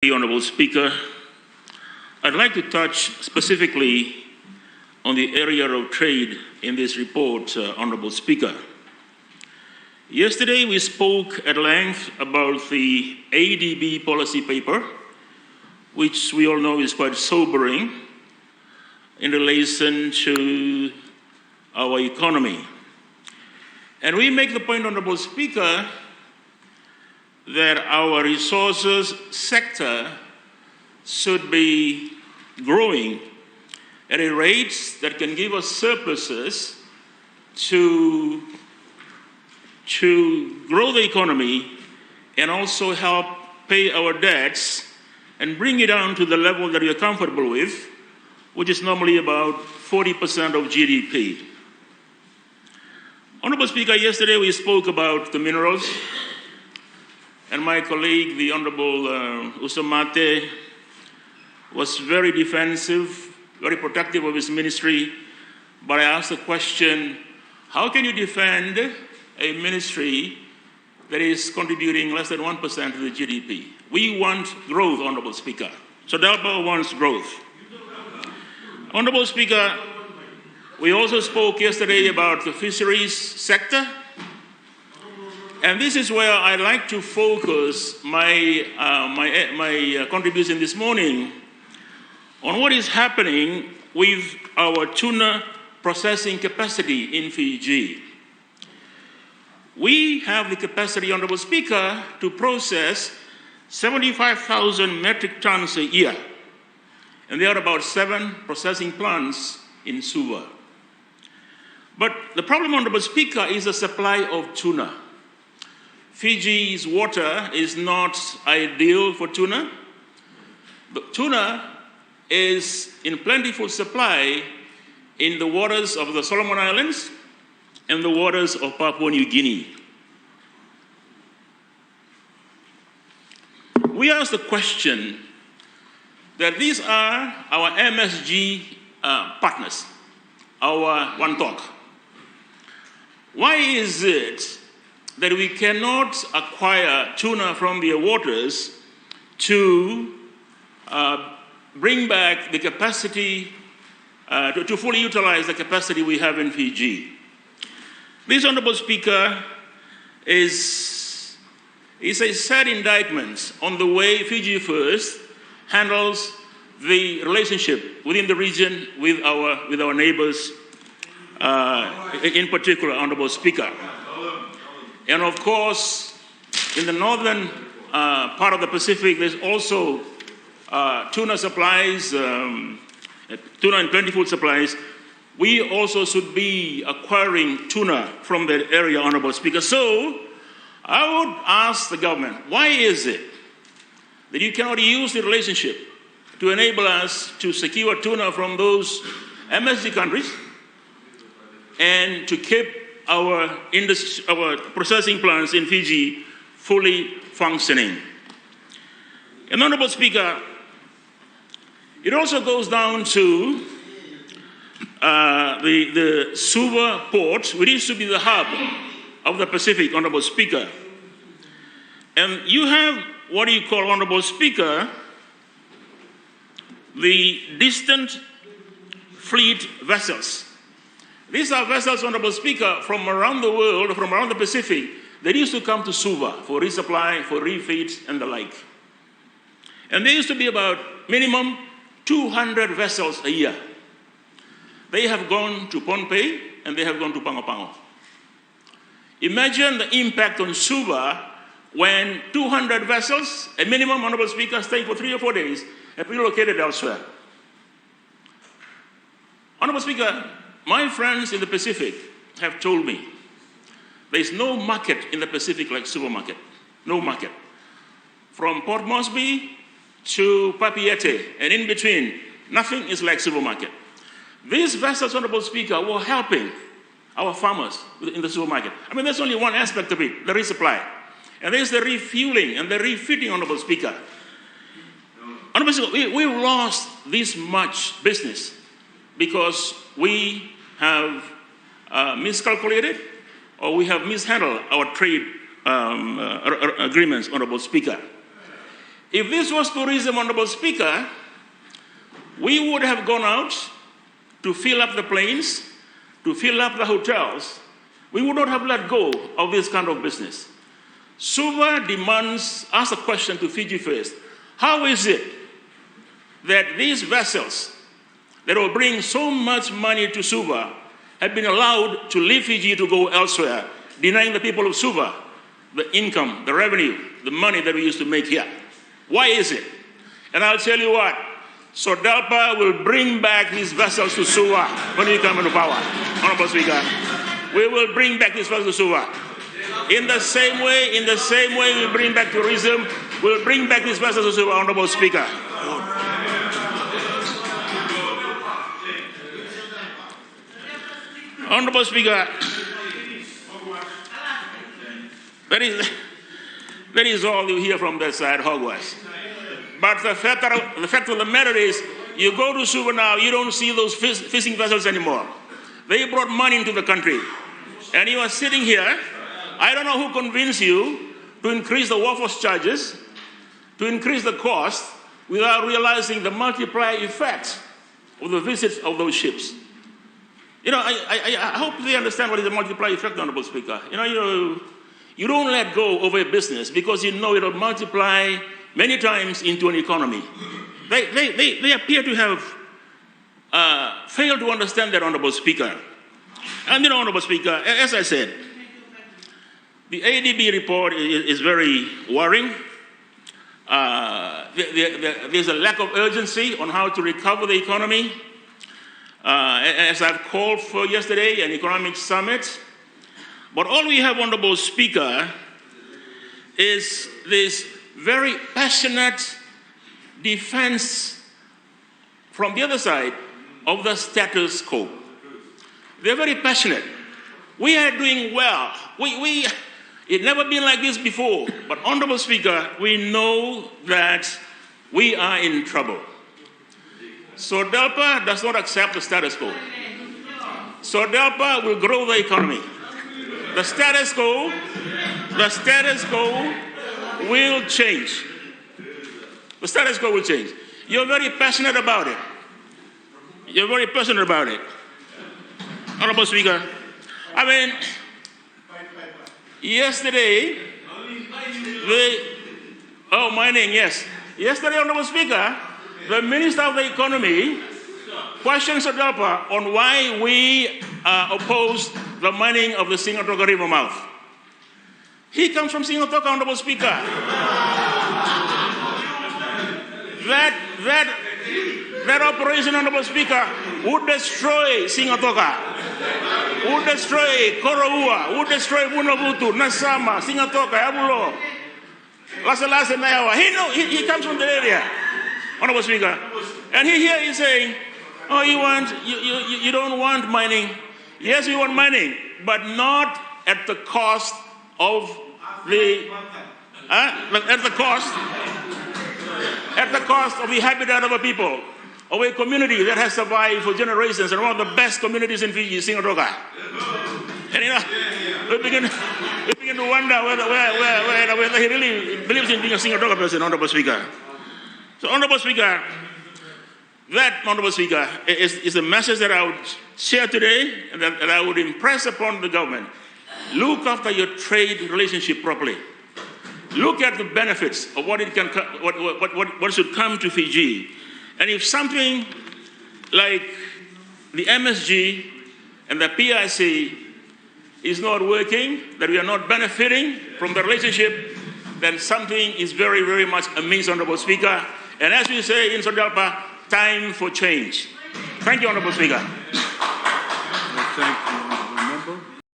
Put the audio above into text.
Honourable Speaker, I'd like to touch specifically on the area of trade in this report, Honourable Speaker. Yesterday we spoke at length about the ADB policy paper, which we all know is quite sobering in relation to our economy. And we make the point, Honourable Speaker, that our resources sector should be growing at a rate that can give us surpluses to grow the economy and also help pay our debts and bring it down to the level that we are comfortable with, which is normally about 40% of GDP. Honourable Speaker, yesterday we spoke about the minerals, and my colleague, the Honourable Usamate, was very defensive, very protective of his ministry. But I asked the question, how can you defend a ministry that is contributing less than 1% to the GDP? We want growth, Honourable Speaker. SODELPA wants growth. Honourable Speaker, we also spoke yesterday about the fisheries sector. And this is where I'd like to focus my contribution this morning on what is happening with our tuna processing capacity in Fiji. We have the capacity, Honourable Speaker, to process 75,000 metric tons a year. And there are about 7 processing plants in Suva. But the problem, Honourable Speaker, is the supply of tuna. Fiji's water is not ideal for tuna, but tuna is in plentiful supply in the waters of the Solomon Islands and the waters of Papua New Guinea. We ask the question that these are our MSG partners, our One Talk. Why is it that we cannot acquire tuna from their waters to bring back the capacity, to fully utilize the capacity we have in Fiji? This, Honourable Speaker, is a sad indictment on the way Fiji First handles the relationship within the region with our neighbours, in particular, Honourable Speaker. And of course, in the northern part of the Pacific, there's also tuna supplies, tuna and plentiful supplies. We also should be acquiring tuna from that area, Honourable Speaker. So, I would ask the government, why is it that you cannot use the relationship to enable us to secure tuna from those MSG countries and to keep our processing plants in Fiji fully functioning? And Honourable Speaker, it also goes down to the Suva port, which used to be the hub of the Pacific, Honourable Speaker. And you have what you call, Honourable Speaker, the distant fleet vessels. These are vessels, Honourable Speaker, from around the world, from around the Pacific, that used to come to Suva for resupply, for refeeds, and the like. And there used to be about minimum 200 vessels a year. They have gone to Pohnpei, and they have gone to Pago Pago. Imagine the impact on Suva when 200 vessels, a minimum, Honourable Speaker, staying for 3 or 4 days, have relocated elsewhere. Honourable Speaker, my friends in the Pacific have told me there is no market in the Pacific like supermarket. No market. From Port Moresby to Papeete and in between, nothing is like supermarket. These vessels, Honourable Speaker, were helping our farmers in the supermarket. I mean, there's only one aspect of it, the resupply. And there's the refueling and the refitting, Honourable Speaker. Honourable Speaker, we've lost this much business because we have miscalculated or we have mishandled our trade agreements, Honourable Speaker. If this was tourism, Honorable Speaker, we would have gone out to fill up the planes, to fill up the hotels. We would not have let go of this kind of business. Suva asks a question to Fiji first. How is it that these vessels that will bring so much money to Suva have been allowed to leave Fiji to go elsewhere, denying the people of Suva the income, the revenue, the money that we used to make here? Why is it? And I'll tell you what, SODELPA will bring back these vessels to Suva when we come into power. Honorable Speaker, we will bring back these vessels to Suva. In the same way we bring back tourism, we'll bring back these vessels to Suva, Honorable Speaker. Honorable Speaker, that is all you hear from that side, hogwash. But the fact of the matter is, you go to Suva now, you don't see those fishing vessels anymore. They brought money into the country. And you are sitting here, I don't know who convinced you to increase the workforce charges, to increase the cost, without realizing the multiplier effect of the visits of those ships. You know, I hope they understand what is the multiplier effect, Honorable Speaker. You don't let go of a business because you know it will multiply many times into an economy. They appear to have failed to understand that, Honorable Speaker. And Honorable Speaker, as I said, the ADB report is very worrying. There's a lack of urgency on how to recover the economy. As I've called for yesterday, an economic summit. But all we have, Honorable Speaker, is this very passionate defense from the other side of the status quo. They're very passionate. We are doing well. It's never been like this before. But, Honorable Speaker, we know that we are in trouble. SODELPA does not accept the status quo. SODELPA will grow the economy. The status quo will change. The status quo will change. You're very passionate about it. Honorable Speaker, yesterday, mining, yes. Yesterday, Honorable Speaker, the Minister of the Economy questioned SODELPA on why we opposed the mining of the Singatoka River mouth. He comes from Singatoka, Honorable Speaker. That operation, Honorable Speaker, would destroy Singatoka, would destroy Koroua, would destroy Vunavutu, Nasama, Singatoka, Abulo, Lasa Nayawa. He comes from the area, Honorable Speaker. And here is saying, oh, you don't want mining. Yes, we want mining, but not at the cost of the of the habitat of a people, of a community that has survived for generations, and one of the best communities in Fiji, Singatoka. And we begin to wonder whether he really believes in being a Singatoka person, Honorable Speaker. So, Honorable Speaker, that, Honorable Speaker, is a message that I would share today and that I would impress upon the government. Look after your trade relationship properly. Look at the benefits of what should come to Fiji. And if something like the MSG and the PIC is not working, that we are not benefiting from the relationship, then something is very, very much amiss, Honorable Speaker. And as we say in SODELPA, time for change. Thank you, Honorable Speaker. Thank you.